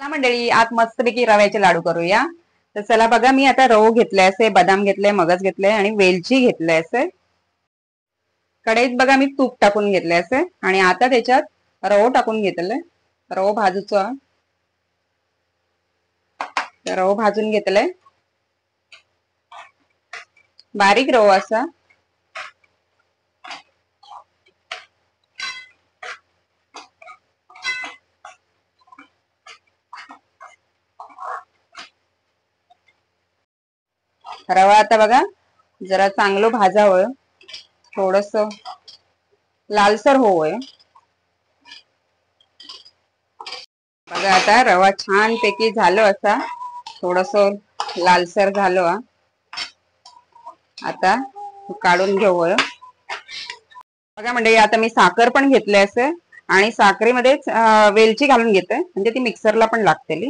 मंडळी आज मस्तपैकी रव्याचे लाडू करूया। तर चला बघा, मी आता रवो घेतलाय, असे बदाम घेतले, मगज घेतले आणि वेलची घेतले असे। कढईत बघा मी तूप टाकून घेतले असे आणि आता त्याच्यात रवो टाकून घेतले। रवो भाजूचा, रवो भाजून घेतले बारीक रवो असा। रवा आता बघा जरा चांगलं भाजावं, थोडस लालसर होवं। बघा आता रवा छान पैकी झालं असा, थोडस लालसर झालं। आता काढून घेऊ। बघा म्हणजे आता मी साखर पण घेतले असे आणि साखरेमध्येच वेलची घालून घेते, म्हणजे ती मिक्सरला पण लागते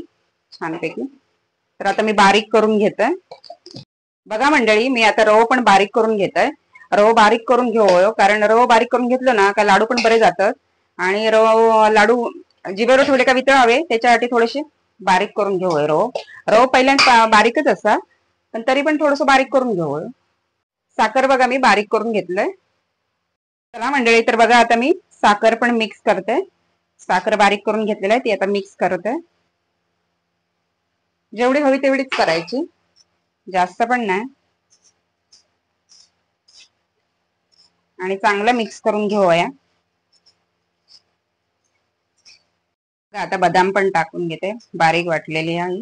छानपैकी। तर आता मी बारीक करून घेते। बघा मंडळी, मी आता रवो पण बारीक करून घेते। रवो बारीक करून घेऊ, कारण रवो बारीक करून घेतलं ना का लाडू पण बरे जातात। आणि रवो लाडू जिभेवर ठेवले का वितळावे त्याच्यासाठी थोडेसे बारीक करून घेऊ। रवो पहिल्यांदा बारीकच असा, पण तरी पण थोडस बारीक करून घेऊ। साखर बघा मी बारीक करून घेतलंय। चला मंडळी, तर बघा आता मी साखर पण मिक्स करते। साखर बारीक करून घेतलेली आहे ती आता मिक्स करते। जेवढी हवी तेवढीच करायची, जास्त पण नाही। आणि चांगलं मिक्स करून घेऊया। आता बदाम पण टाकून घेते, बारीक वाटलेली आहे।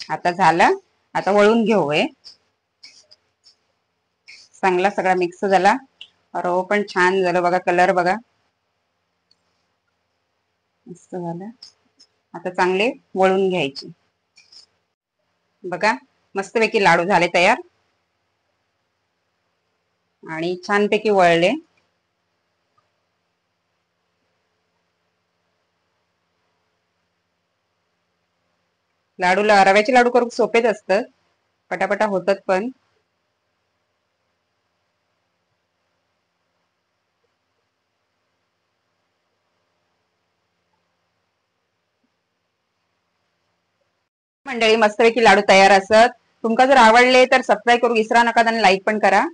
आता झालं, आता वळून घेऊ। चांगला सगळा मिक्स झाला, रवो पण छान झालं बघा, कलर बघा मस्त झालं। आता चांगले वळून घ्यायचे। बघा मस्तपैकी लाडू झाले तयार आणि छानपैकी वळले। लाडूला रव्याचे लाडू करून सोपेच असतात, पटापटा होतात पण। मंडळी मस्तपैकी लाडू तयार असत। तुमका जर आवडले तर सबस्क्राईब करू विसरा नका आणि लाईक पण करा।